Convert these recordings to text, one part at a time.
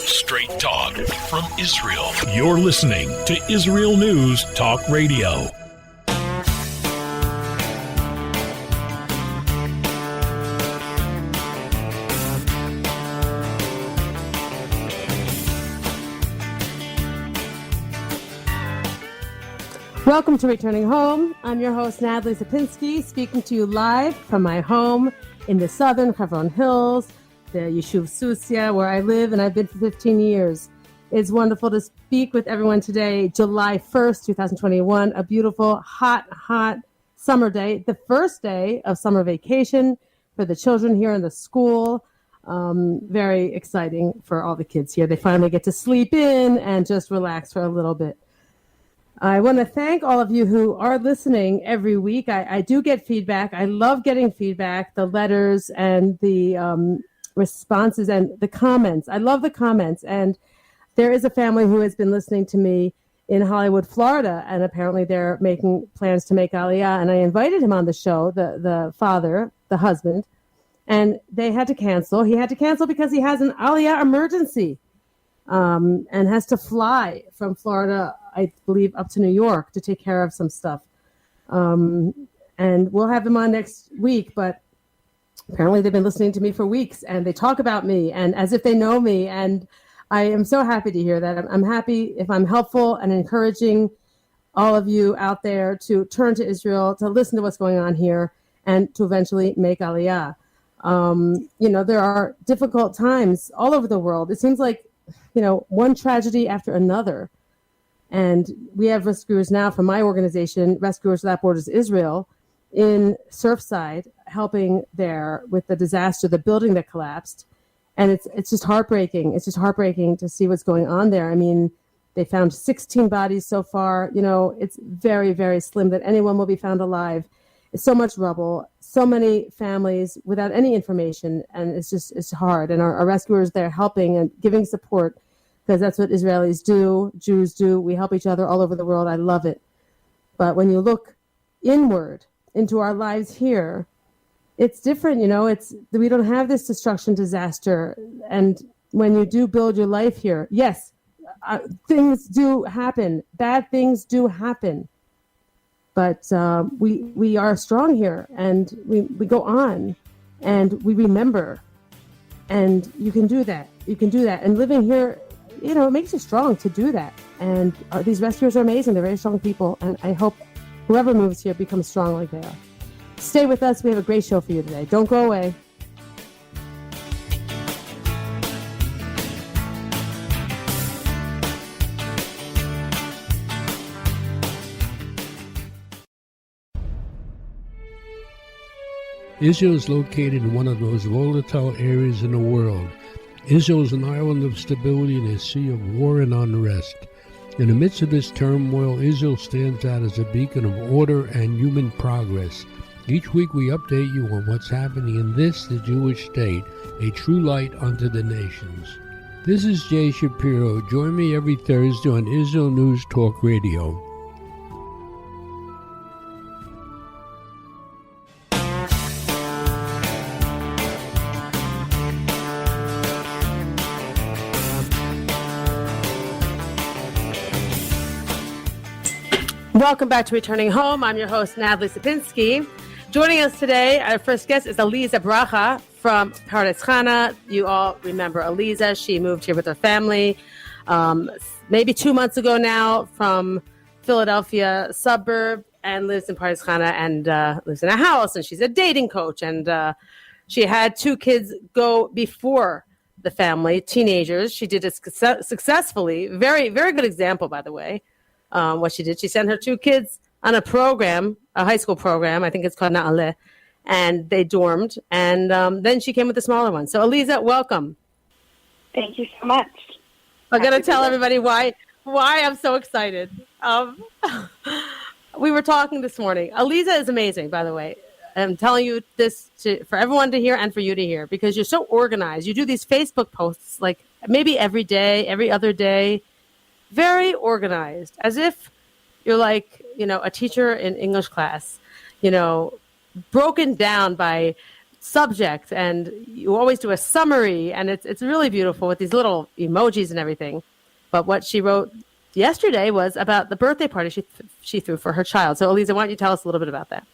Straight talk from Israel. You're listening to Israel News Talk Radio. Welcome to Returning Home. I'm your host, Natalie Sapinski, speaking to you live from my home in the southern Hebron Hills, the Yeshuv Susia, where I live, and I've been for 15 years. It's wonderful to speak with everyone today, July 1st, 2021, a beautiful, hot summer day, the first day of summer vacation for the children here in the school. Very exciting for all the kids here. They finally get to sleep in and just relax for a little bit. I want to thank all of you who are listening every week. I do get feedback. I love getting feedback, the letters and the responses and the comments. I love the comments. And there is a family who has been listening to me in Hollywood, Florida, and apparently they're making plans to make Aliyah. And I invited him on the show, the father, the husband, and they had to cancel. He had to cancel because he has an Aliyah emergency and has to fly from Florida, I believe, up to New York to take care of some stuff. And we'll have him on next week, but apparently they've been listening to me for weeks and they talk about me and as if they know me. And I am so happy to hear that. I'm happy if I'm helpful and encouraging all of you out there to turn to Israel, to listen to what's going on here and to eventually make Aliyah. There are difficult times all over the world. It seems like, one tragedy after another. And we have rescuers now from my organization, Rescuers Without Borders Israel, in Surfside, helping there with the disaster, the building that collapsed. And it's just heartbreaking. It's just heartbreaking to see what's going on there. I mean, they found 16 bodies so far. It's very, very slim that anyone will be found alive. It's so much rubble, so many families without any information. And it's hard. And our rescuers, they're helping and giving support, because that's what Israelis do, Jews do. We help each other all over the world. I love it. But when you look inward into our lives here, it's different. We don't have this destruction, disaster. And when you do build your life here, yes, things do happen. Bad things do happen. But we are strong here, and we go on, and we remember. And you can do that. You can do that. And living here, it makes you strong to do that. And these rescuers are amazing. They're very strong people. And I hope whoever moves here becomes strong like they are. Stay with us. We have a great show for you today. Don't go away. Israel is located in one of the most volatile areas in the world. Israel is an island of stability in a sea of war and unrest. In the midst of this turmoil, Israel stands out as a beacon of order and human progress. Each week we update you on what's happening in this, the Jewish state, a true light unto the nations. This is Jay Shapiro. Join me every Thursday on Israel News Talk Radio. Welcome back to Returning Home. I'm your host, Natalie Sapinski. Joining us today, our first guest is Aleeza Bracha from Pardes Chana. You all remember Aleeza. She moved here with her family maybe 2 months ago now from Philadelphia suburb and lives in Pardes Chana and lives in a house. And she's a dating coach. And she had 2 kids go before the family, teenagers. She did it successfully. Very, very good example, by the way. What she did, she sent her 2 kids on a program, a high school program, I think it's called Natalie, and they dormed, and then she came with the smaller one. So Aleeza, welcome. Thank you so much. I'm going to tell everybody why I'm so excited. We were talking this morning. Aleeza is amazing, by the way. I'm telling you this for everyone to hear and for you to hear, because you're so organized. You do these Facebook posts like maybe every day, every other day. Very organized, as if you're like, a teacher in English class, broken down by subject, and you always do a summary, and it's really beautiful with these little emojis and everything. But what she wrote yesterday was about the birthday party she threw for her child. So, Aleeza, why don't you tell us a little bit about that?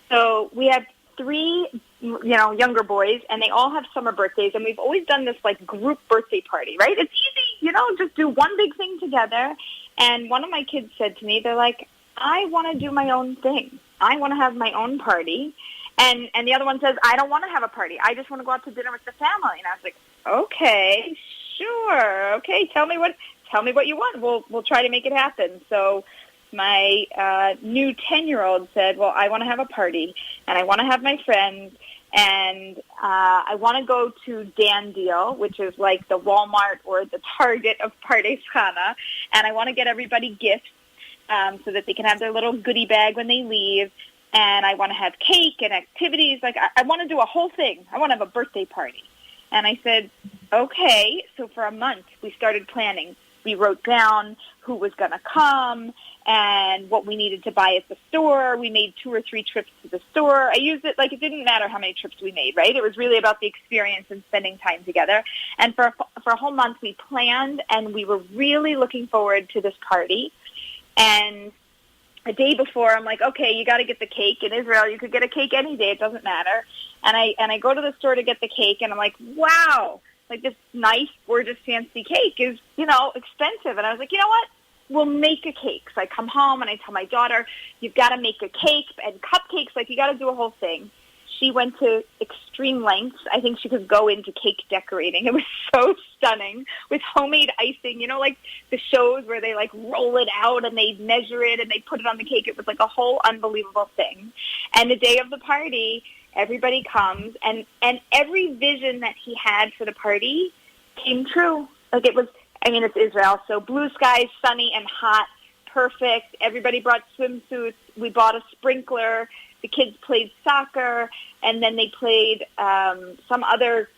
So we have 3, younger boys, and they all have summer birthdays, and we've always done this, group birthday party, right? It's easy, just do one big thing together. And one of my kids said to me, they're like, I want to do my own thing. I want to have my own party. And the other one says, I don't want to have a party. I just want to go out to dinner with the family. And I was like, okay, sure. Okay, tell me what you want. We'll try to make it happen. So my new 10-year-old said, well, I want to have a party, and I want to have my friends, and I want to go to Dan Deal, which is like the Walmart or the Target of Pardes Chana, and I want to get everybody gifts so that they can have their little goodie bag when they leave, and I want to have cake and activities. I want to do a whole thing. I want to have a birthday party. And I said, okay. So for a month, we started planning. We wrote down who was going to come and what we needed to buy at the store. We made 2 or 3 trips to the store. I used it it didn't matter how many trips we made, right? It was really about the experience and spending time together. And for a whole month, we planned, and we were really looking forward to this party. And a day before, I'm like, okay, you got to get the cake. In Israel, you could get a cake any day. It doesn't matter. And I go to the store to get the cake, and I'm like, wow, this nice, gorgeous, fancy cake is, expensive. And I was like, you know what? We'll make a cake. So I come home, and I tell my daughter, you've got to make a cake and cupcakes. You got to do a whole thing. She went to extreme lengths. I think she could go into cake decorating. It was so stunning with homemade icing, the shows where they roll it out and they measure it and they put it on the cake. It was a whole unbelievable thing. And the day of the party, everybody comes, and every vision that he had for the party came true. It's Israel, so blue skies, sunny and hot, perfect. Everybody brought swimsuits. We bought a sprinkler. The kids played soccer, and then they played some other,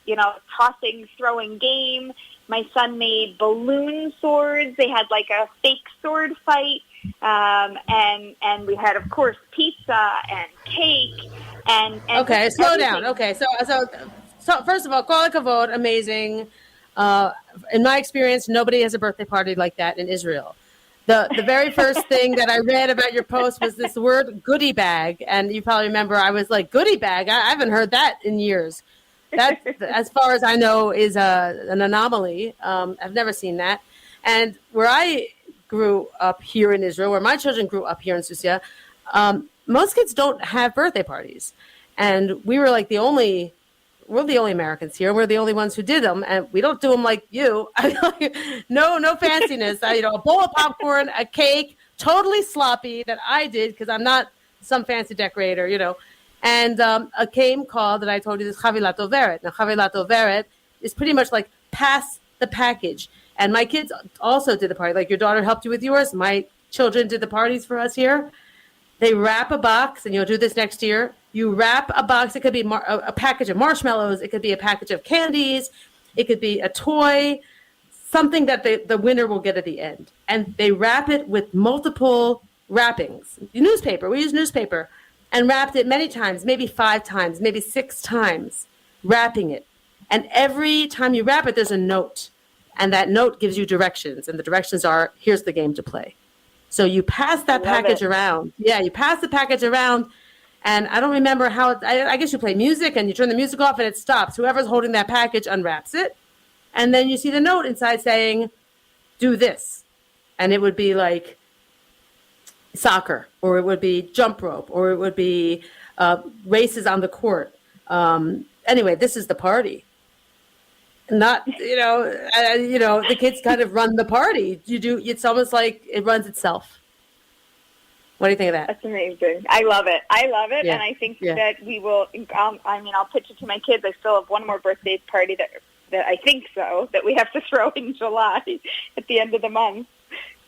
tossing, throwing game. My son made balloon swords. They had a fake sword fight. And we had, of course, pizza and cake. And okay, slow down. Okay, so first of all, kol hakavod, amazing. In my experience, nobody has a birthday party like that in Israel. The very first thing that I read about your post was this word goodie bag. And you probably remember I was like, goodie bag? I haven't heard that in years. That, as far as I know, is an anomaly. I've never seen that. And where I grew up here in Israel, where my children grew up here in Susia, most kids don't have birthday parties. And we were we're the only Americans here. We're the only ones who did them, and we don't do them like you. No fanciness. A bowl of popcorn, a cake, totally sloppy that I did because I'm not some fancy decorator, And a game called that I told you is chavilat overet. Now, chavilat overet is pretty much like pass the package. And my kids also did the party. Like your daughter helped you with yours. My children did the parties for us here. They wrap a box, and you'll do this next year. You wrap a box. It could be a package of marshmallows. It could be a package of candies. It could be a toy, something that the winner will get at the end. And they wrap it with multiple wrappings. Newspaper. We use newspaper. And wrapped it many times, maybe 5 times, maybe 6 times, wrapping it. And every time you wrap it, there's a note. And that note gives you directions. And the directions are, here's the game to play. So you pass that package around. Yeah, you pass the package around. And I don't remember how, I guess you play music and you turn the music off and it stops. Whoever's holding that package unwraps it. And then you see the note inside saying, do this. And it would be like soccer, or it would be jump rope, or it would be races on the court. Anyway, this is the party. Not, the kids kind of run the party. It's almost like it runs itself. What do you think of that? That's amazing. I love it. Yeah. And I think that we will, I'll pitch it to my kids. I still have one more birthday party that I think that we have to throw in July at the end of the month.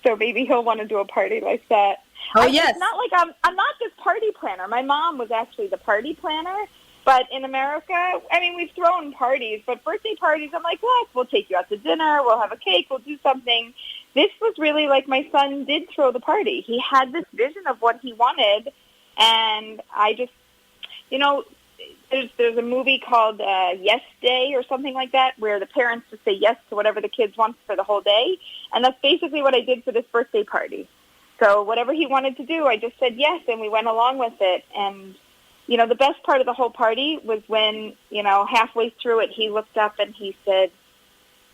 So maybe he'll want to do a party like that. Oh, yes. It's not like I'm not this party planner. My mom was actually the party planner. But in America, we've thrown parties, but birthday parties, I'm like, we'll take you out to dinner, we'll have a cake, we'll do something. This was really like my son did throw the party. He had this vision of what he wanted, and I just, there's a movie called Yes Day or something like that, where the parents just say yes to whatever the kids want for the whole day. And that's basically what I did for this birthday party. So whatever he wanted to do, I just said yes, and we went along with it. And, you know, the best part of the whole party was when, you know, halfway through it, he looked up and he said,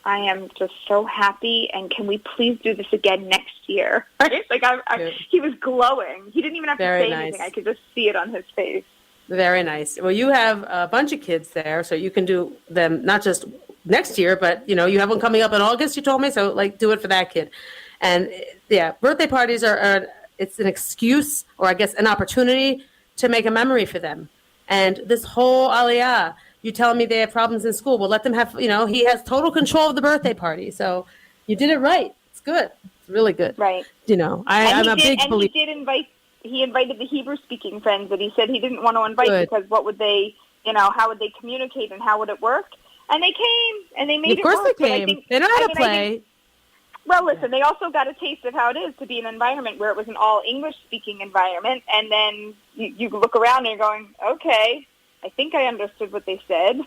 I am just so happy, and can we please do this again next year? Right? Like, he was glowing. He didn't even have to say anything. I could just see it on his face. Very nice. Well, you have a bunch of kids there, so you can do them not just next year, but, you know, you have one coming up in August, you told me, so, like, do it for that kid. And, yeah, birthday parties it's an excuse, or I guess an opportunity to make a memory for them. And this whole aliyah, you telling me they have problems in school, well, let them have, you know, he has total control of the birthday party. So you did it right. It's good. It's really good. Right. You know, I'm a big believer. He invited the Hebrew-speaking friends that he said he didn't want to invite because what would they, you know, how would they communicate and how would it work? And they came, and they made it work. Of course they came. They know how to play. Well, listen, they also got a taste of how it is to be in an environment where it was an all-English-speaking environment, and then you look around and you're going, okay, I think I understood what they said,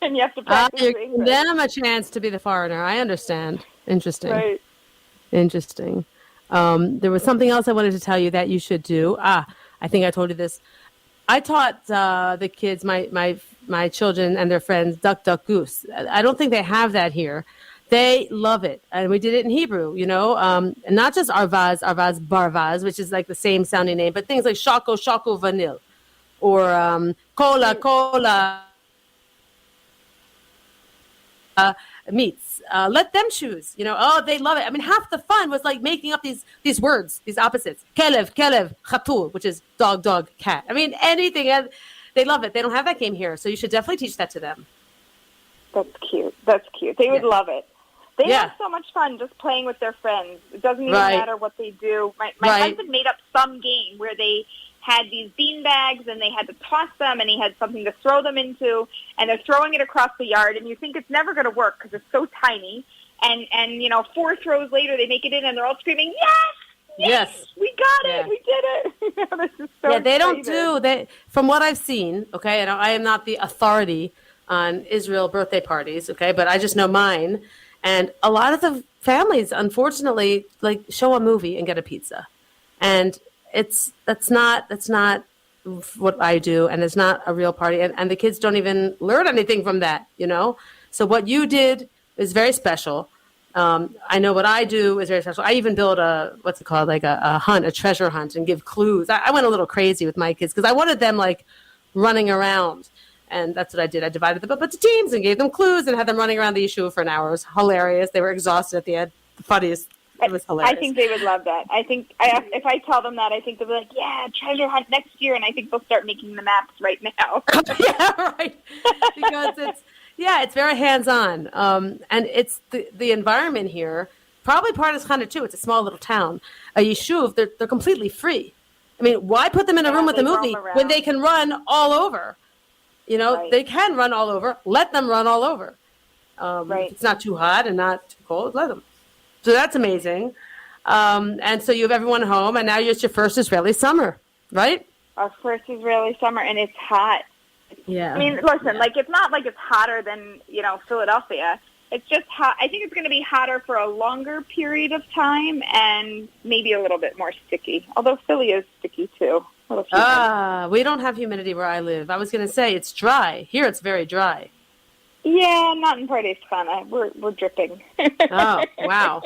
and you have to practice English. Then I'm a chance to be the foreigner. I understand. Interesting. Right. Interesting. There was something else I wanted to tell you that you should do. I think I told you this. I taught the kids, my children and their friends, duck, duck, goose. I don't think they have that here. They love it. And we did it in Hebrew, you know, and not just arvaz, barvaz, which is like the same sounding name, but things like shako, vanil, or cola, meats. Let them choose, you know. Oh, they love it. I mean, half the fun was like making up these words, these opposites. Kelev, chatul, which is dog, cat. I mean, anything. And they love it. They don't have that game here. So you should definitely teach that to them. That's cute. They would love it. They have so much fun just playing with their friends. It doesn't even matter what they do. My husband made up some game where they had these bean bags and they had to toss them and he had something to throw them into, and they're throwing it across the yard, and you think it's never going to work because it's so tiny. And you know, 4 throws later they make it in and they're all screaming, yes, we got it, we did it. This is so they don't do from what I've seen. Okay, and I am not the authority on Israel birthday parties. Okay, but I just know mine. And a lot of the families, unfortunately, like show a movie and get a pizza, and that's not what I do, and it's not a real party, and the kids don't even learn anything from that, you know. So what you did is very special. I know what I do is very special. I even build a treasure hunt, and give clues. I went a little crazy with my kids because I wanted them like running around. And that's what I did. I divided them up into teams and gave them clues and had them running around the yeshuva for an hour. It was hilarious. They were exhausted at the end. The funniest. It was hilarious. I think they would love that. I think if I tell them that, I think they'll be like, yeah, treasure hunt next year. And I think they'll start making the maps right now. Yeah, right. Because it's very hands-on. And it's the environment here. Probably Pardes Chana too. It's a small little town. A yeshuv, they're completely free. I mean, why put them in a room with a movie when they can run all over? You know, they can run all over. Let them run all over. If it's not too hot and not too cold, let them. So that's amazing. And so you have everyone home, and now it's your first Israeli summer, right? Our first Israeli summer, and it's hot. Yeah. I mean, listen, like it's not like it's hotter than, you know, Philadelphia. It's just hot. I think it's going to be hotter for a longer period of time and maybe a little bit more sticky, although Philly is sticky too. We don't have humidity where I live. I was going to say it's dry. Here it's very dry. Yeah, not in Pardes Chana. We're dripping. Oh, wow.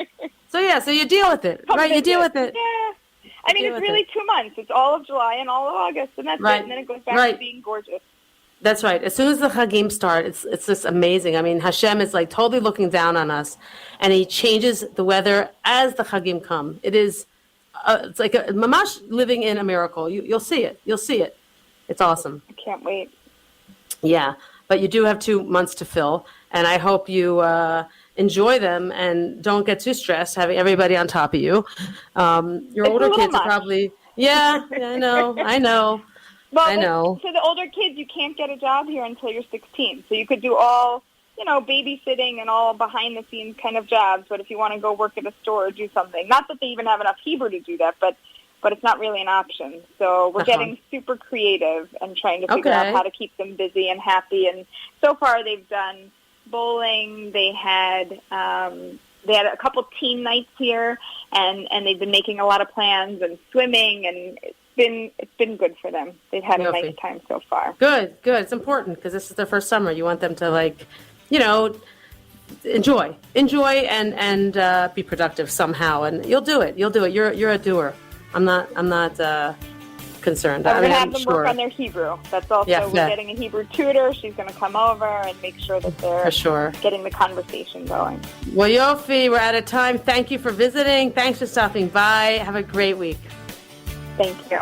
So you deal with it, right? You deal with it. Yeah. I mean, it's really 2 months. It's all of July and all of August, and that's it. And then it goes back to being gorgeous. That's right. As soon as the Chagim start, it's just amazing. I mean, Hashem is like totally looking down on us, and He changes the weather as the Chagim come. It is. It's like a mamash living in a miracle. You'll see it. You'll see it. It's awesome. I can't wait. Yeah, but you do have 2 months to fill, and I hope you enjoy them and don't get too stressed having everybody on top of you. Your older kids are probably I know. Well, I know. For the older kids, you can't get a job here until you're 16, so you could do all, you know, babysitting and all behind-the-scenes kind of jobs. But if you want to go work at a store or do something, not that they even have enough Hebrew to do that, but but it's not really an option. So we're getting super creative and trying to figure out how to keep them busy and happy. And so far they've done bowling. They had a couple teen nights here, and they've been making a lot of plans and swimming, and it's been good for them. They've had a nice time so far. Good. It's important because this is their first summer. You want them to enjoy and be productive somehow, and you'll do it. You're a doer. I'm not concerned. We're going to have them work on their Hebrew. That's also, we're getting a Hebrew tutor. She's going to come over and make sure that they're getting the conversation going. Well, Yofi, we're out of time. Thank you for visiting. Thanks for stopping by. Have a great week. Thank you.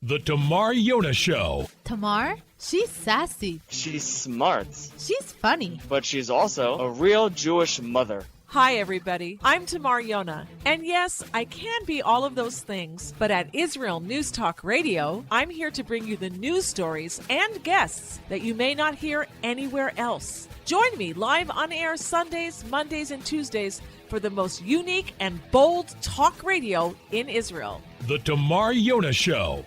The Tamar Yona Show. Tamar? She's sassy. She's smart. She's funny. But she's also a real Jewish mother. Hi, everybody. I'm Tamar Yona. And yes, I can be all of those things. But at Israel News Talk Radio, I'm here to bring you the news stories and guests that you may not hear anywhere else. Join me live on air Sundays, Mondays, and Tuesdays for the most unique and bold talk radio in Israel. The Tamar Yona Show.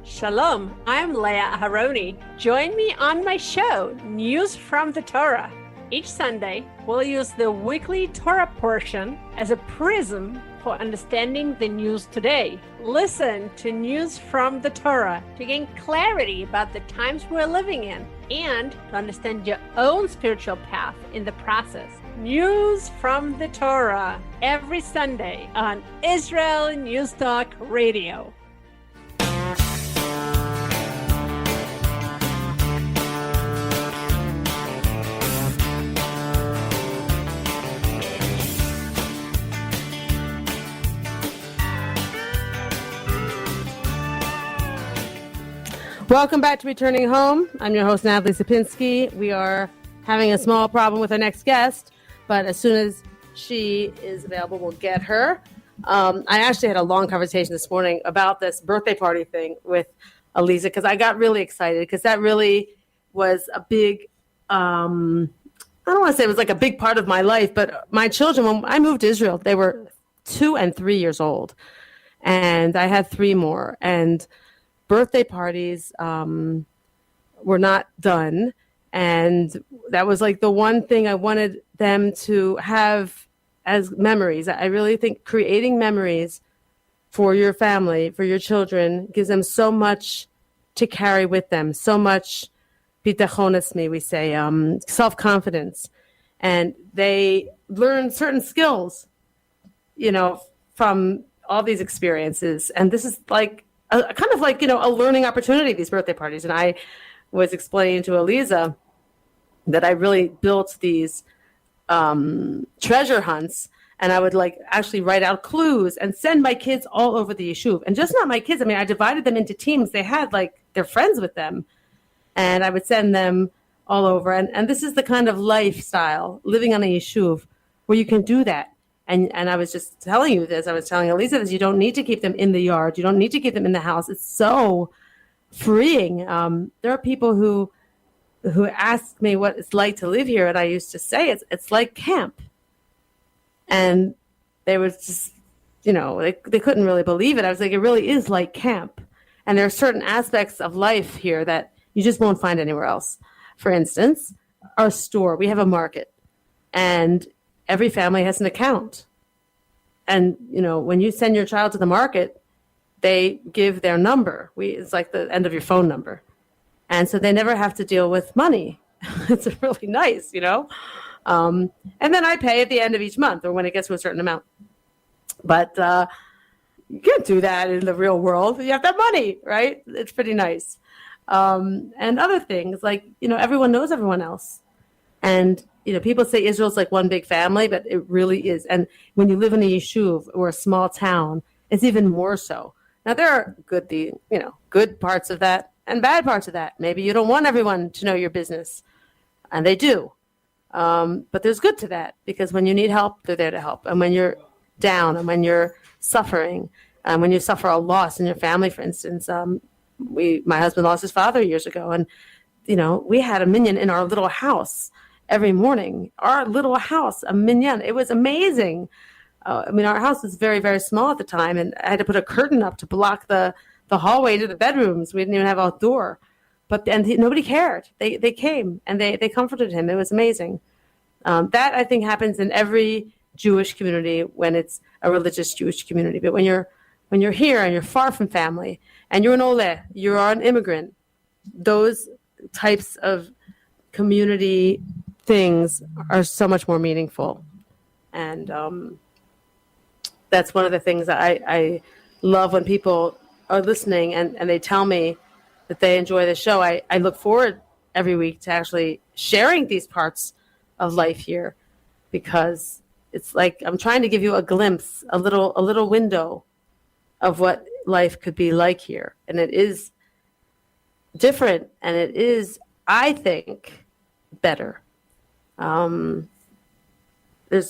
Shalom, I'm Leah Aharoni. Join me on my show, News from the Torah. Each Sunday, we'll use the weekly Torah portion as a prism for understanding the news today. Listen to News from the Torah to gain clarity about the times we're living in and to understand your own spiritual path in the process. News from the Torah every Sunday on Israel News Talk Radio. Welcome back to Returning Home. I'm your host, Natalie Sapinski. We are having a small problem with our next guest, but as soon as she is available, we'll get her. I actually had a long conversation this morning about this birthday party thing with Aleeza because I got really excited because that really was a big, I don't want to say it was like a big part of my life, but my children, when I moved to Israel, they were 2 and 3 years old, and I had 3 more, and birthday parties were not done, and that was like the one thing I wanted them to have as memories. I really think creating memories for your family, for your children, gives them so much to carry with them, so much bitachon esmi, we say, self-confidence, and they learn certain skills, from all these experiences, and this is like kind of like, a learning opportunity, these birthday parties. And I was explaining to Aleeza that I really built these treasure hunts, and I would actually write out clues and send my kids all over the yeshuv. And just not my kids. I mean, I divided them into teams. They had their friends with them, and I would send them all over. And this is the kind of lifestyle, living on a yeshuv, where you can do that. And I was just telling you this. I was telling Aleeza this. You don't need to keep them in the yard. You don't need to keep them in the house. It's so freeing. There are people who ask me what it's like to live here, and I used to say it's like camp. And they were just, they couldn't really believe it. I was like, it really is like camp. And there are certain aspects of life here that you just won't find anywhere else. For instance, our store, we have a market, and every family has an account. And, when you send your child to the market, they give their number. It's like the end of your phone number. And so they never have to deal with money. It's really nice, And then I pay at the end of each month or when it gets to a certain amount. But you can't do that in the real world. You have to have money, right? It's pretty nice. And other things everyone knows everyone else. And people say Israel's like one big family, but it really is. And when you live in a yeshuv or a small town, it's even more so. Now, there are good parts of that and bad parts of that. Maybe you don't want everyone to know your business, and they do. But there's good to that, because when you need help, they're there to help. And when you're down and when you're suffering, and when you suffer a loss in your family, for instance, my husband lost his father years ago, and, we had a minyan in our little house every morning, our little house, a minyan. It was amazing. our house was very, very small at the time, and I had to put a curtain up to block the hallway to the bedrooms. We didn't even have a door. Nobody cared. They came, and they comforted him. It was amazing. That, I think, happens in every Jewish community when it's a religious Jewish community. But when you're here and you're far from family, and you're an ole, you are an immigrant, those types of community things are so much more meaningful. And that's one of the things that I love when people are listening and they tell me that they enjoy the show. I look forward every week to actually sharing these parts of life here, because it's like I'm trying to give you a glimpse, a little window of what life could be like here. And it is different, and it is, I think, better. There's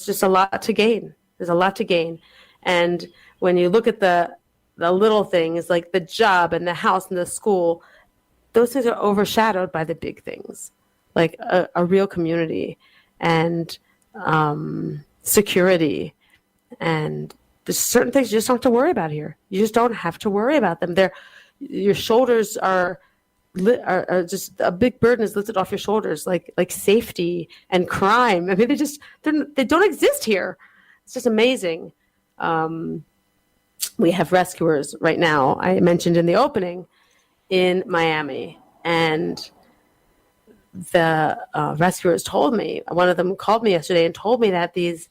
just a lot to gain. There's a lot to gain. And when you look at the little things like the job and the house and the school, those things are overshadowed by the big things, like a real community and security. And there's certain things you just don't have to worry about here. You just don't have to worry about them. Your shoulders are just, a big burden is lifted off your shoulders, like safety and crime. I mean, they don't exist here. It's just amazing. We have rescuers right now, I mentioned in the opening, in Miami. And the rescuers told me, one of them called me yesterday and told me that these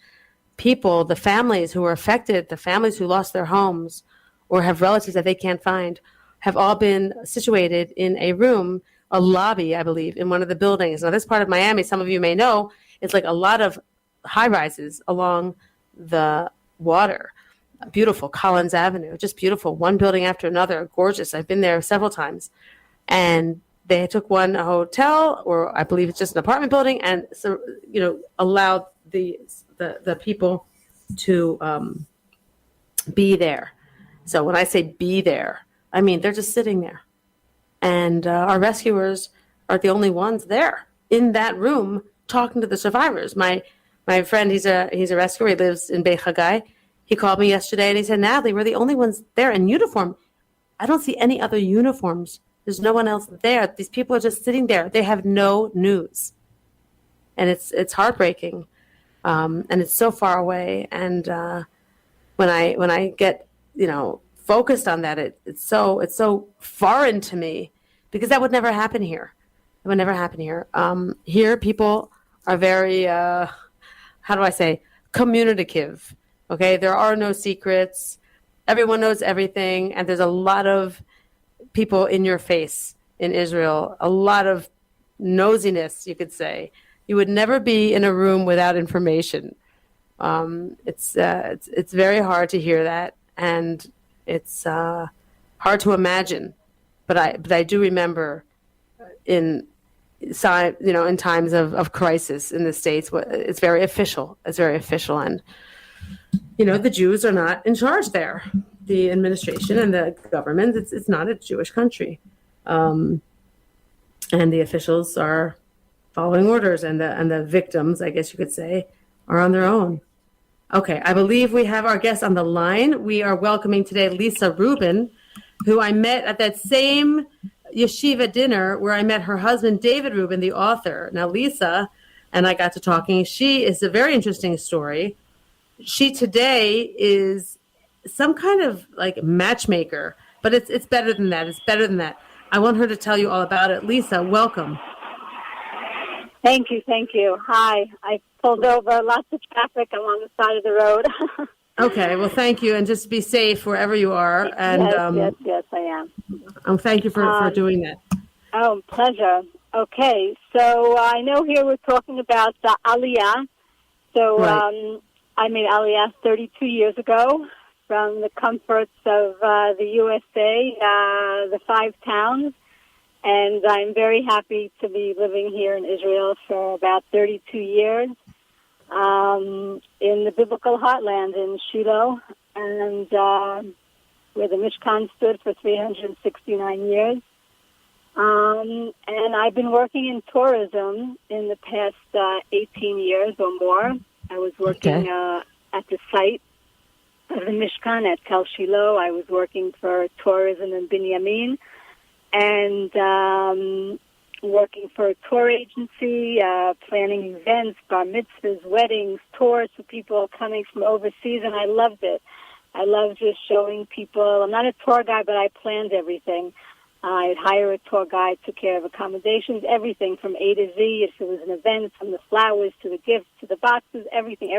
people, the families who were affected, the families who lost their homes or have relatives that they can't find, have all been situated in a room, a lobby, I believe, in one of the buildings. Now, this part of Miami, some of you may know, it's like a lot of high-rises along the water. Beautiful, Collins Avenue, just beautiful. One building after another, gorgeous. I've been there several times. And they took one a hotel, or I believe it's just an apartment building, and so, allowed the people to be there. So when I say be there, I mean they're just sitting there, and our rescuers are the only ones there in that room talking to the survivors. My friend, he's a rescuer. He lives in Beit Haggai. He called me yesterday and he said, "Natalie, we're the only ones there in uniform. I don't see any other uniforms. There's no one else there. These people are just sitting there. They have no news." And it's heartbreaking. And it's so far away. And when I get, focused on that, it's so foreign to me, because that would never happen here. It would never happen here. Here people are very, how do I say, communicative. Okay. There are no secrets. Everyone knows everything. And there's a lot of people in your face in Israel, a lot of nosiness, you could say. You would never be in a room without information. It's very hard to hear that, and it's hard to imagine. But I do remember in times of crisis in the States, it's very official. It's very official, and the Jews are not in charge there. The administration and the government, it's not a Jewish country, and the officials are following orders, and the victims, I guess you could say, are on their own. Okay, I believe we have our guest on the line. We are welcoming today Lisa Rubin, who I met at that same yeshiva dinner where I met her husband, David Rubin, the author. Now, Lisa and I got to talking. She is a very interesting story. She today is some kind of like matchmaker, but it's better than that. It's better than that. I want her to tell you all about it. Lisa, welcome. Thank you. Hi. I pulled over, lots of traffic. I'm on the side of the road. Okay, well, thank you, and just be safe wherever you are. And yes, I am. Thank you for doing that. Oh, pleasure. Okay, so I know here we're talking about Aliyah. So Right. I made Aliyah 32 years ago from the comforts of the USA, the 5 towns. And I'm very happy to be living here in Israel for about 32 years in the biblical heartland in Shiloh, and where the Mishkan stood for 369 years. And I've been working in tourism in the past 18 years or more. I was working at the site of the Mishkan at Tel Shiloh. I was working for tourism in Binyamin and working for a tour agency, planning events, bar mitzvahs, weddings, tours for people coming from overseas, and I loved it. I love just showing people. I'm not a tour guide, but I planned everything. I'd hire a tour guide, took care of accommodations, everything from A to Z. If it was an event, from the flowers to the gifts to the boxes, everything.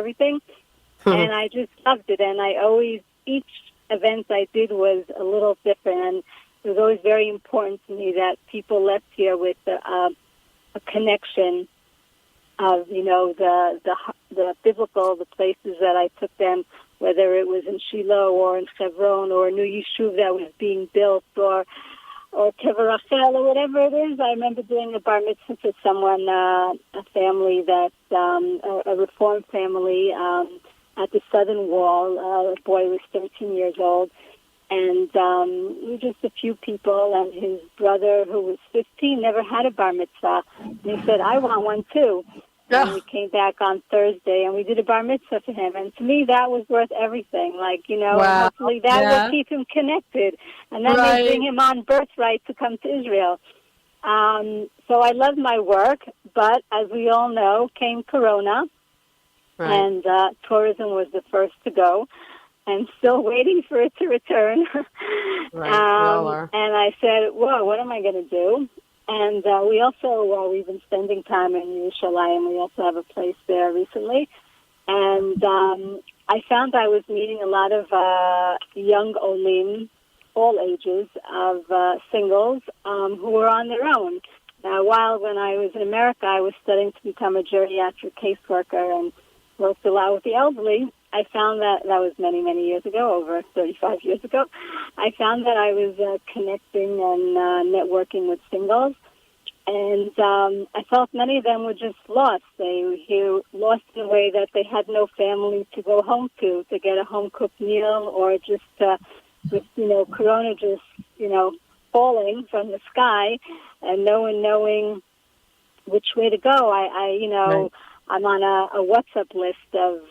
And I just loved it. And I always, each event I did was a little different. And it was always very important to me that people left here with a connection of, the biblical, the places that I took them, whether it was in Shiloh or in Hebron or a new yeshuv that was being built or Kever Rachel or whatever it is. I remember doing a bar mitzvah for someone, a family that, a Reform family at the Southern Wall. A boy was 13 years old. And we were just a few people, and his brother, who was 15, never had a bar mitzvah. And he said, I want one too. And we came back on Thursday, and we did a bar mitzvah for him. And to me, that was worth everything. Wow. Hopefully that will keep him connected. And that may bring him on birthright to come to Israel. So I loved my work, but as we all know, came Corona, and tourism was the first to go. And still waiting for it to return. We all are. And I said, whoa, what am I going to do? And we also, we've been spending time in Yerushalayim. We also have a place there recently. And I found I was meeting a lot of young olim, all ages, of singles who were on their own. Now, while when I was in America, I was studying to become a geriatric caseworker and worked a lot with the elderly. I found that was many, many years ago, over 35 years ago. I found that I was connecting and networking with singles, and I felt many of them were just lost. They were lost in a way that they had no family to go home to get a home-cooked meal, or just with, Corona just, falling from the sky, and no one knowing which way to go. Right. I'm on a WhatsApp list of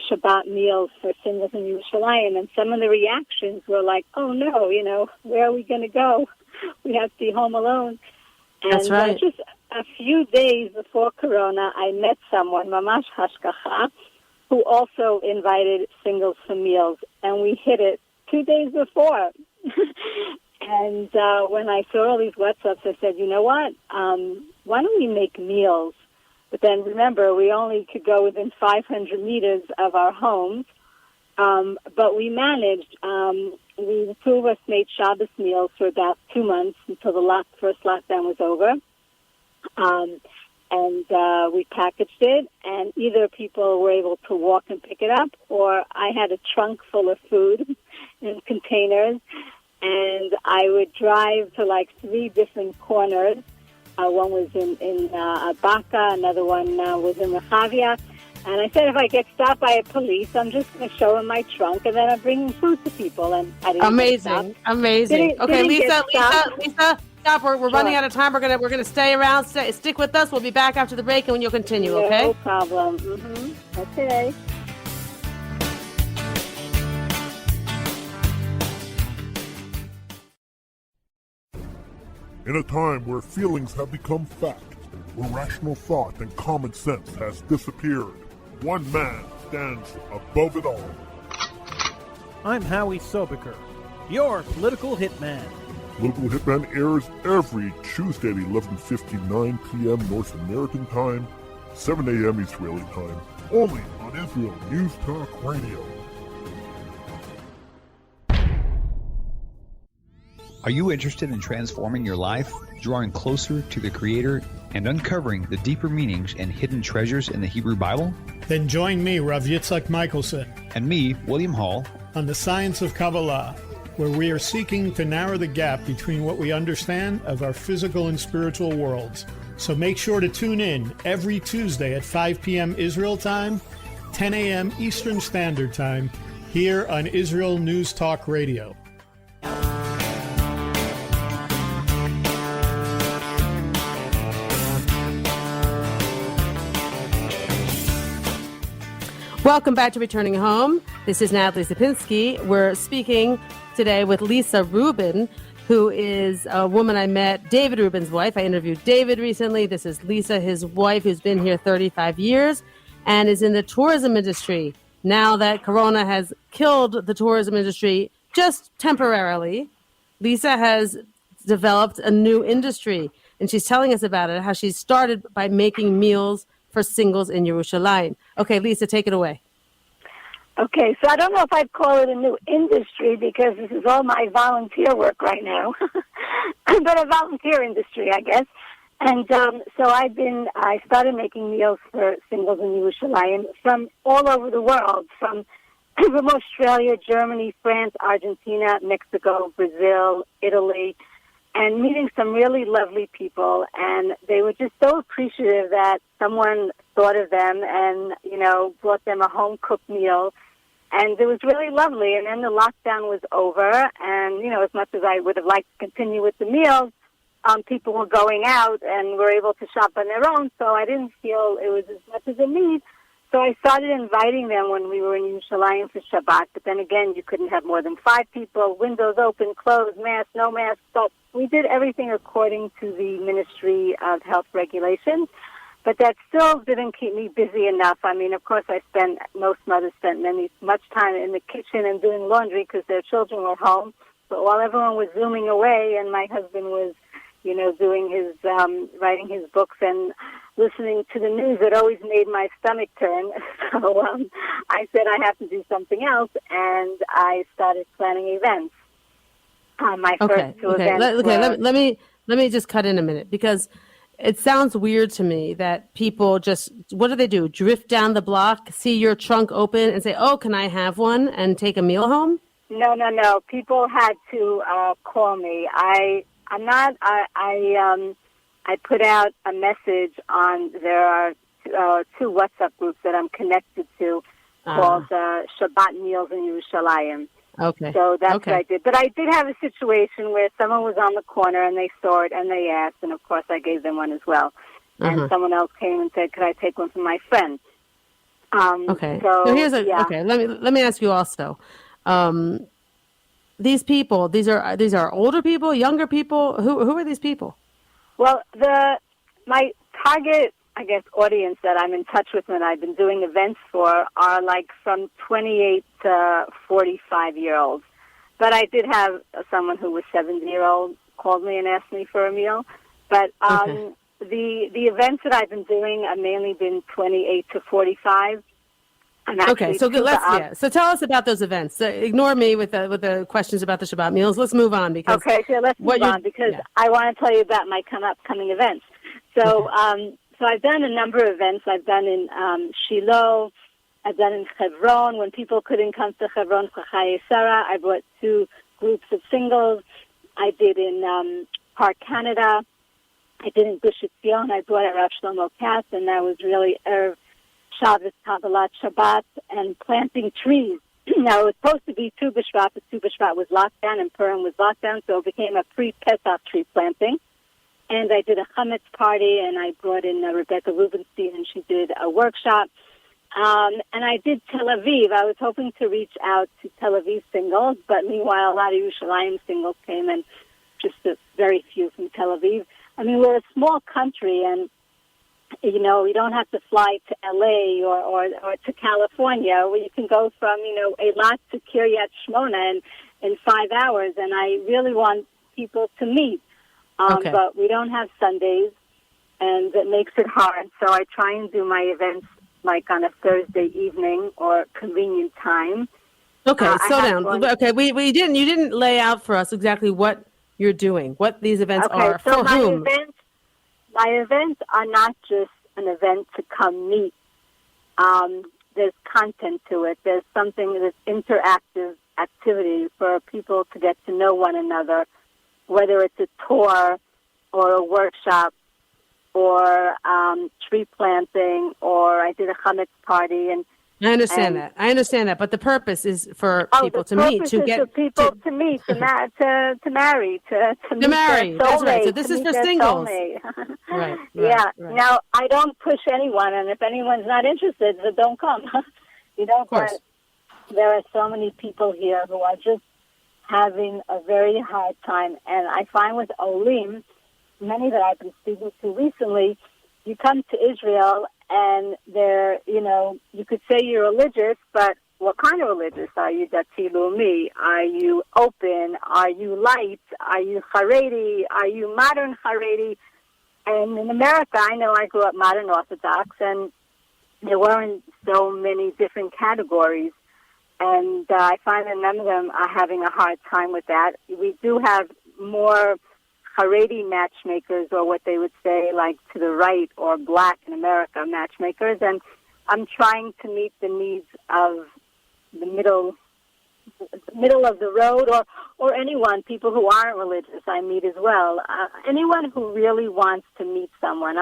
Shabbat meals for singles in Yerushalayim, and some of the reactions were like, oh, no, where are we going to go? We have to be home alone. And that's right. Just a few days before Corona, I met someone, Mamash Hashkacha, who also invited singles for meals, and we hit it 2 days before. And when I saw all these WhatsApps, I said, you know what? Why don't we make meals? But then remember, we only could go within 500 meters of our homes. But we managed. The two of us made Shabbos meals for about 2 months until the first lockdown was over. And we packaged it, and either people were able to walk and pick it up, or I had a trunk full of food in containers, and I would drive to 3 different corners. One was in Baca, another one was in Rehavia. And I said, if I get stopped by a police, I'm just going to show them my trunk, and then I'm bringing food to people. And I didn't Amazing. Okay, Lisa, stop. We're running out of time. We're gonna stay around. Stick with us. We'll be back after the break, and when you'll continue. Okay? No problem. Okay. In a time where feelings have become fact, where rational thought and common sense has disappeared, one man stands above it all. I'm Howie Sobiker, your political hitman. Political Hitman airs every Tuesday at 11:59 p.m. North American time, 7 a.m. Israeli time, only on Israel News Talk Radio. Are you interested in transforming your life, drawing closer to the Creator, and uncovering the deeper meanings and hidden treasures in the Hebrew Bible? Then join me, Rav Yitzhak Michelson, and me, William Hall, on the Science of Kabbalah, where we are seeking to narrow the gap between what we understand of our physical and spiritual worlds. So make sure to tune in every Tuesday at 5 p.m. Israel time, 10 a.m. Eastern Standard Time, here on Israel News Talk Radio. Welcome back to Returning Home. This is Natalie Sapinski. We're speaking today with Lisa Rubin, who is a woman I met, David Rubin's wife. I interviewed David recently. This is Lisa, his wife, who's been here 35 years and is in the tourism industry. Now that Corona has killed the tourism industry just temporarily, Lisa has developed a new industry, and she's telling us about it, how she started by making meals for singles in Yerushalayim. Okay, Lisa, take it away. Okay, so I don't know if I'd call it a new industry because this is all my volunteer work right now, but a volunteer industry, I guess. And so I started making meals for singles in Yerushalayim from all over the world, from Australia, Germany, France, Argentina, Mexico, Brazil, Italy, and meeting some really lovely people. And they were just so appreciative that someone thought of them and, brought them a home-cooked meal. And it was really lovely. And then the lockdown was over. And, as much as I would have liked to continue with the meals, people were going out and were able to shop on their own. So I didn't feel it was as much as a need. So I started inviting them when we were in Yerushalayim for Shabbat. But then again, you couldn't have more than 5 people, windows open, closed, mask, no mask. So we did everything according to the Ministry of Health regulations. But that still didn't keep me busy enough. I mean, of course, most mothers spent much time in the kitchen and doing laundry because their children were home. But while everyone was Zooming away and my husband was, doing his, writing his books and listening to the news, it always made my stomach turn. So I said I have to do something else, and I started planning events. My first two events were... Let me just cut in a minute, because it sounds weird to me that people just, what do? Drift down the block, see your trunk open, and say, oh, can I have one, and take a meal home? No. People had to call me. I put out a message on, there are 2 WhatsApp groups that I'm connected to called Shabbat Meals in Yerushalayim. Okay. So that's what I did. But I did have a situation where someone was on the corner and they saw it and they asked, and of course I gave them one as well. And someone else came and said, could I take one from my friend? Okay. So here's okay. Let me ask you also. These people, these are older people, younger people. Who are these people? Well, my target, I guess, audience that I'm in touch with and I've been doing events for are like from 28 to 45-year-olds. But I did have someone who was 70-year-old called me and asked me for a meal. But the events that I've been doing have mainly been 28 to 45. Okay, so so tell us about those events. So ignore me with the questions about the Shabbat meals. Let's move on because let's move on because I want to tell you about my upcoming events. So so I've done a number of events. I've done in Shiloh. I've done in Hebron. When people couldn't come to Hebron for Chayei Sarah, I brought 2 groups of singles. I did in Park Canada. I did in Gush Etzion. I brought Rav Shlomo Katz, and that was really Shabbos, Kabbalat, Shabbat, and planting trees. Now, it was supposed to be Tu B'Shvat, but Tu B'Shvat was locked down, and Purim was locked down, so it became a pre-Pesach tree planting. And I did a chametz party, and I brought in Rebecca Rubenstein, and she did a workshop. And I did Tel Aviv. I was hoping to reach out to Tel Aviv singles, but meanwhile, a lot of Yerushalayim singles came, and just very few from Tel Aviv. I mean, we're a small country, and we don't have to fly to L.A. or to California, where you can go from, Eilat to Kiryat Shmona in 5 hours. And I really want people to meet. But we don't have Sundays, and it makes it hard. So I try and do my events like on a Thursday evening or convenient time. Okay, slow down. Okay, you didn't lay out for us exactly what you're doing, what these events are, so for whom. My events are not just an event to come meet. There's content to it. There's something that's interactive activity for people to get to know one another, whether it's a tour or a workshop or tree planting, or I did a chametz party. And I understand that. But the purpose is for people to meet, to get people to meet, to marry, to marry. That's right. So this is for singles. Right. Now, I don't push anyone, and if anyone's not interested, then don't come. But there are so many people here who are just having a very hard time. And I find with Olim, many that I've been speaking to recently, you come to Israel and they're, you could say you're religious, but what kind of religious? Are you Dati Leumi? Are you open? Are you light? Are you Haredi? Are you modern Haredi? And in America, I know I grew up modern Orthodox, and there weren't so many different categories. And I find that none of them are having a hard time with that. We do have more Haredi matchmakers, or what they would say, like to the right or black in America matchmakers. And I'm trying to meet the needs of the middle of the road, or anyone, people who aren't religious, I meet as well. Anyone who really wants to meet someone.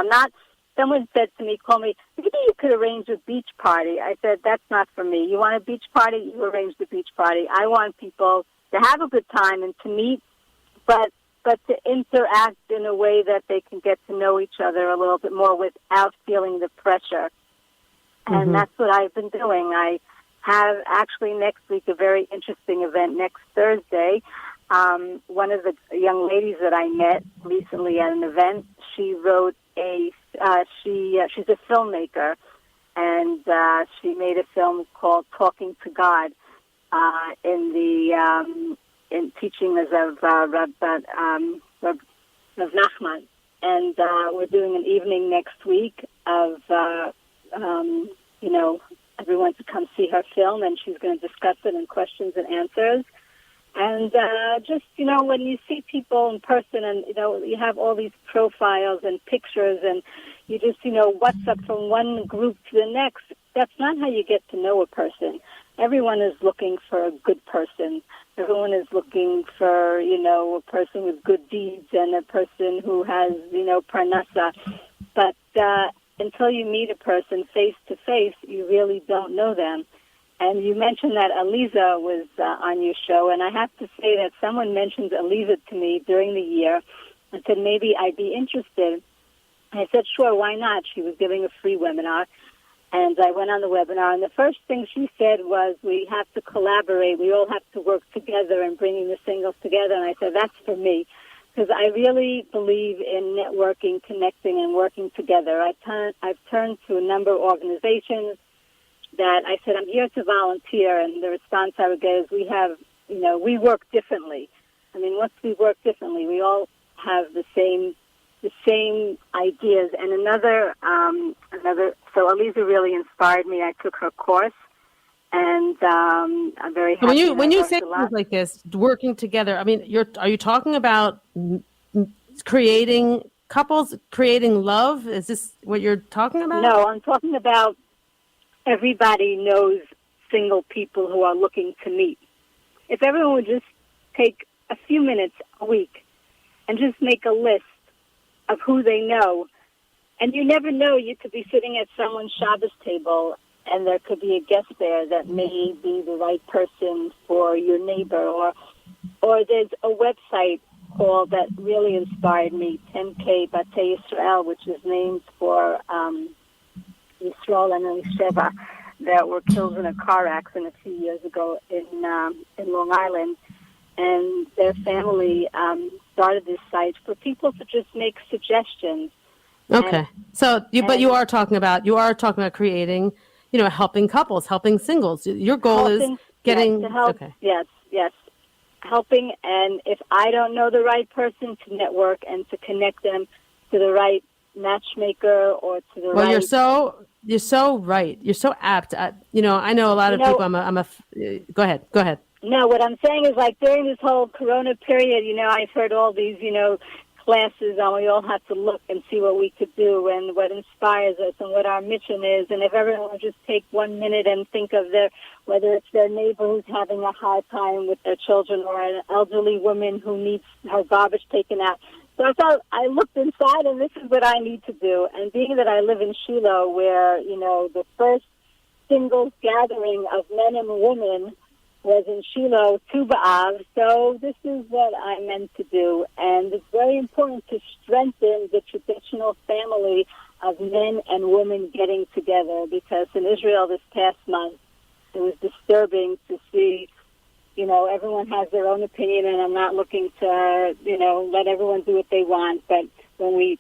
Someone said to me, call me, maybe you could arrange a beach party. I said, that's not for me. You want a beach party? You arrange the beach party. I want people to have a good time and to meet, but to interact in a way that they can get to know each other a little bit more without feeling the pressure. And that's what I've been doing. I have actually next week a very interesting event next Thursday. One of the young ladies that I met recently at an event, she wrote she's a filmmaker, and she made a film called Talking to God in teachings of Rav Nachman. And we're doing an evening next week of, everyone to come see her film, and she's going to discuss it in questions and answers. And when you see people in person and, you have all these profiles and pictures and you just, what's up from one group to the next, that's not how you get to know a person. Everyone is looking for a good person. Everyone is looking for, a person with good deeds and a person who has, parnasa. But until you meet a person face to face, you really don't know them. And you mentioned that Aleeza was on your show, and I have to say that someone mentioned Aleeza to me during the year and said maybe I'd be interested. And I said, sure, why not? She was giving a free webinar, and I went on the webinar, and the first thing she said was, we have to collaborate. We all have to work together and bringing the singles together. And I said, that's for me, because I really believe in networking, connecting, and working together. I've turned to a number of organizations that I said, I'm here to volunteer, and the response I would get is, we work differently. I mean, once we work differently, we all have the same ideas. And another, so Aleeza really inspired me. I took her course, and I'm very happy. When you say things like this, working together, I mean, are you talking about creating couples, creating love? Is this what you're talking about? No, I'm talking about everybody knows single people who are looking to meet. If everyone would just take a few minutes a week and just make a list of who they know, and you never know, you could be sitting at someone's Shabbos table and there could be a guest there that may be the right person for your neighbor, or there's a website called that really inspired me, 10K Batei Yisrael, which is named for Yisrael and Elisheva that were killed in a car accident a few years ago in Long Island, and their family started this site for people to just make suggestions. Okay, but you are talking about creating, helping couples, helping singles. Your goal is getting to help. Okay. Yes, helping, and if I don't know the right person, to network and to connect them to the right matchmaker or to the right. Well, you're so right. You're so apt. I know a lot of people. Go ahead. No, what I'm saying is, like, during this whole Corona period, I've heard all these, classes, and we all have to look and see what we could do and what inspires us and what our mission is. And if everyone would just take 1 minute and think of whether it's their neighbor who's having a hard time with their children, or an elderly woman who needs her garbage taken out. So I looked inside, and this is what I need to do. And being that I live in Shiloh, where, the first singles gathering of men and women was in Shiloh, Tu B'Av, so this is what I meant to do. And it's very important to strengthen the traditional family of men and women getting together, because in Israel this past month, was disturbing to see, everyone has their own opinion, and I'm not looking to, let everyone do what they want. But when we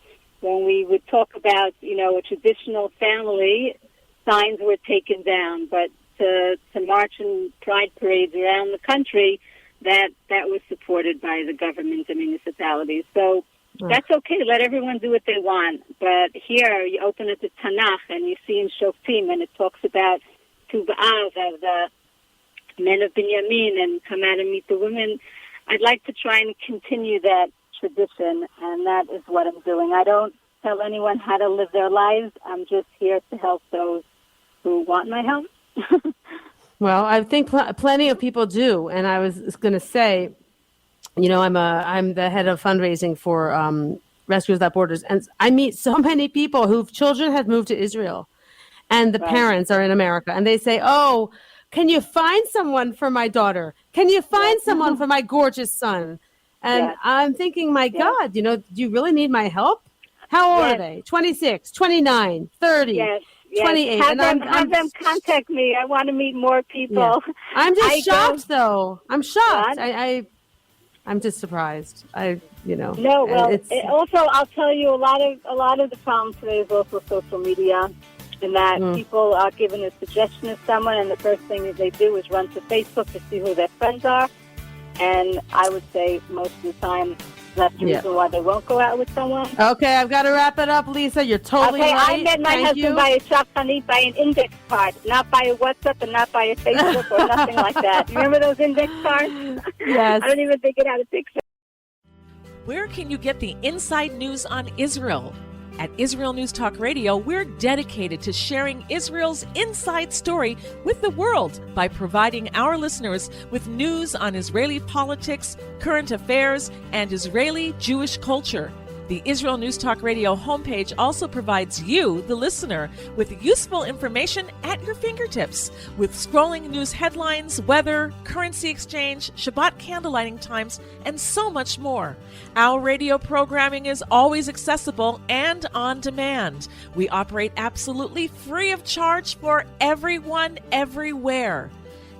would talk about, a traditional family, signs were taken down. But to march in pride parades around the country, that was supported by the government and municipalities. So that's okay. Let everyone do what they want. But here, you open it to Tanakh, and you see in Shoftim, and it talks about Tu B'Av, of the men of Binyamin, and come out and meet the women. I'd like to try and continue that tradition, and that is what I'm doing. I don't tell anyone how to live their lives. I'm just here to help those who want my help. Well, I think plenty of people do, and I was going to say, I'm the head of fundraising for Rescuers Without Borders, and I meet so many people whose children have moved to Israel, and the parents are in America, and they say, "Oh, can you find someone for my daughter? Can you find someone for my gorgeous son?" And I'm thinking, my God, do you really need my help? How old are they? 26, 29, 30, 28. Have them contact me. I want to meet more people. Yeah. I'm just shocked, though. I'm shocked. I'm just surprised. No, well, also, I'll tell you, a lot of the problem today is also social media, in that people are given a suggestion of someone, and the first thing that they do is run to Facebook to see who their friends are. And I would say most of the time, that's the reason why they won't go out with someone. Okay, I've got to wrap it up, Lisa. You're totally right. I met my husband by a shopahani, by an index card, not by a WhatsApp and not by a Facebook or nothing like that. You remember those index cards? Yes. I don't even think it had a picture. Where can you get the inside news on Israel? At Israel News Talk Radio, we're dedicated to sharing Israel's inside story with the world by providing our listeners with news on Israeli politics, current affairs, and Israeli Jewish culture. The Israel News Talk Radio homepage also provides you, the listener, with useful information at your fingertips, with scrolling news headlines, weather, currency exchange, Shabbat candlelighting times, and so much more. Our radio programming is always accessible and on demand. We operate absolutely free of charge for everyone, everywhere.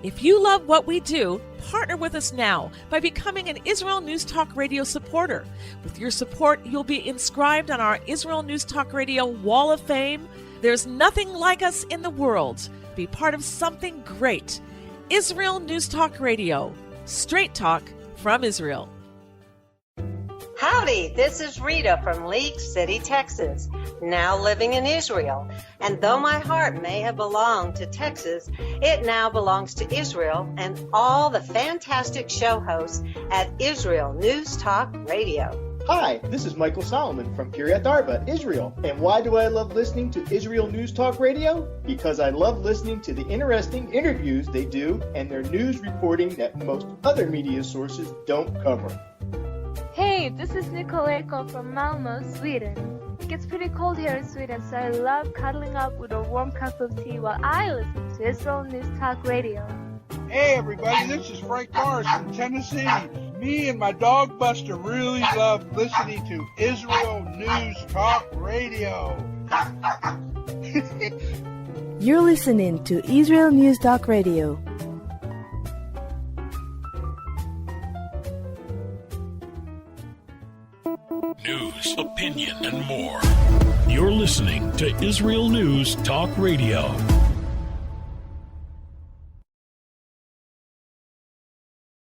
If you love what we do, partner with us now by becoming an Israel News Talk Radio supporter. With your support, you'll be inscribed on our Israel News Talk Radio Wall of Fame. There's nothing like us in the world. Be part of something great. Israel News Talk Radio. Straight talk from Israel. Howdy, this is Rita from League City, Texas, now living in Israel. And though my heart may have belonged to Texas, it now belongs to Israel and all the fantastic show hosts at Israel News Talk Radio. Hi, this is Michael Solomon from Kiryat Arba, Israel. And why do I love listening to Israel News Talk Radio? Because I love listening to the interesting interviews they do and their news reporting that most other media sources don't cover. Hey, this is Nicoleko from Malmö, Sweden. It gets pretty cold here in Sweden, so I love cuddling up with a warm cup of tea while I listen to Israel News Talk Radio. Hey everybody, this is Frank Morris from Tennessee. Me and my dog Buster really love listening to Israel News Talk Radio. You're listening to Israel News Talk Radio. News, opinion, and more. You're listening to Israel News Talk Radio.